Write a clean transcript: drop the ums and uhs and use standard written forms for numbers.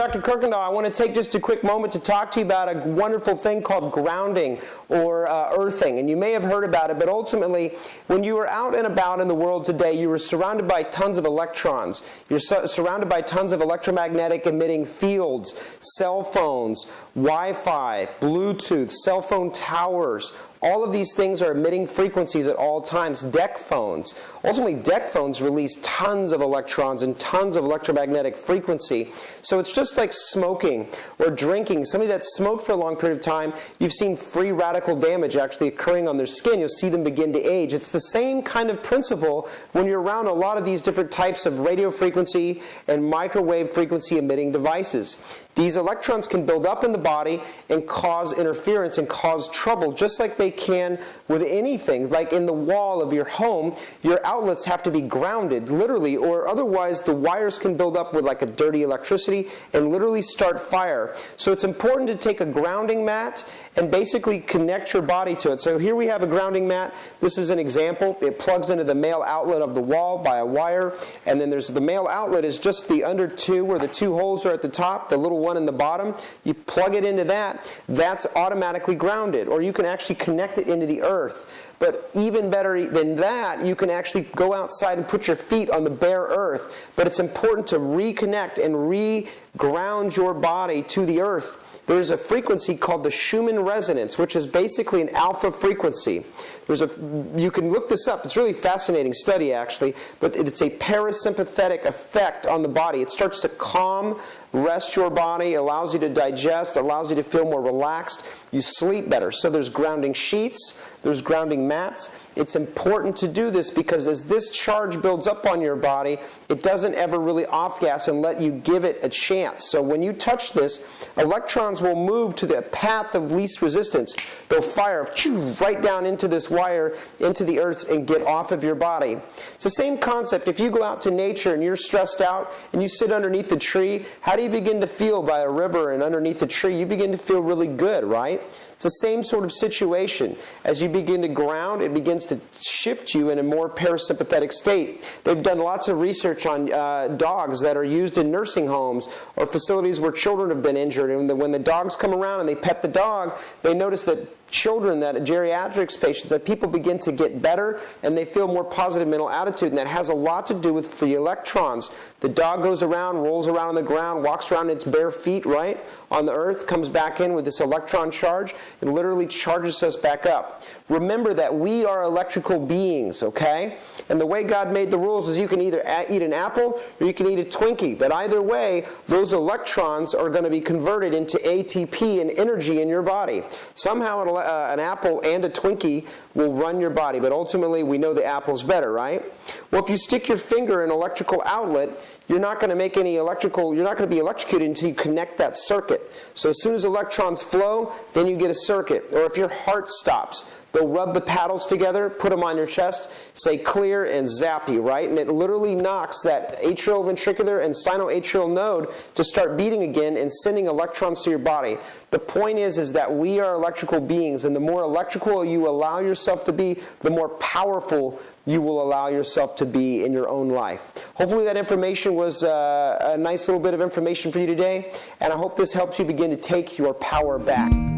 Dr. Kuykendall. I want to take just a quick moment to talk to you about a wonderful thing called grounding or earthing. And you may have heard about it, but ultimately, when you are out and about in the world today, you are surrounded by tons of electrons. You're surrounded by tons of electromagnetic emitting fields, cell phones, Wi-Fi, Bluetooth, cell phone towers. All of these things are emitting frequencies at all times. DECK phones. Ultimately, DECK phones release tons of electrons and tons of electromagnetic frequency. So it's just like smoking or drinking. Somebody that smoked for a long period of time, you've seen free radical damage actually occurring on their skin. You'll see them begin to age. It's the same kind of principle when you're around a lot of these different types of radio frequency and microwave frequency emitting devices. These electrons can build up in the body and cause interference and cause trouble, just like they can with anything. Like in the wall of your home, your outlets have to be grounded, literally, or otherwise the wires can build up with like a dirty electricity and literally start fire. So it's important to take a grounding mat and basically connect your body to it. So here we have a grounding mat. This is an example. It plugs into the male outlet of the wall by a wire, and then there's the male outlet is just the under two, where the two holes are at the top, the little one in the bottom. You plug it into that, that's automatically grounded, or you can actually connect it into the earth. But even better than that, you can actually go outside and put your feet on the bare earth. But it's important to reconnect and re-ground your body to the earth. There's a frequency called the Schumann resonance, which is basically an alpha frequency. You can look this up. It's a really fascinating study, actually. But it's a parasympathetic effect on the body. It starts to calm, rest your body, allows you to digest, allows you to feel more relaxed. You sleep better. So there's grounding sheets. There's grounding mats. It's important to do this because as this charge builds up on your body, it doesn't ever really off-gas and let you give it a chance. So when you touch this, electrons will move to the path of least resistance. They'll fire right down into this wire, into the earth, and get off of your body. It's the same concept. If you go out to nature and you're stressed out and you sit underneath the tree, how do you begin to feel by a river and underneath the tree? You begin to feel really good, right? It's the same sort of situation. As you begin to ground, it begins to shift you in a more parasympathetic state. They've done lots of research on dogs that are used in nursing homes or facilities where children have been injured. And when the dogs come around and they pet the dog, they notice that children, that geriatrics patients, that people begin to get better and they feel more positive mental attitude, and that has a lot to do with free electrons. The dog goes around, rolls around on the ground, walks around its bare feet, right, on the earth, comes back in with this electron charge, and literally charges us back up. Remember that we are electrical beings, okay? And the way God made the rules is you can either eat an apple or you can eat a Twinkie. But either way, those electrons are going to be converted into ATP and energy in your body. Somehow an apple and a Twinkie will run your body, but ultimately we know the apple's better, right? Well, if you stick your finger in an electrical outlet, you're not going to make any you're not going to be electrocuted until you connect that circuit. So as soon as electrons flow, then you get a circuit. Or if your heart stops, they'll rub the paddles together, put them on your chest, say clear, and zap you, right? And it literally knocks that atrioventricular and sinoatrial node to start beating again and sending electrons to your body. The point is that we are electrical beings, and the more electrical you allow yourself to be, the more powerful you will allow yourself to be in your own life. Hopefully that information was a nice little bit of information for you today, and I hope this helps you begin to take your power back.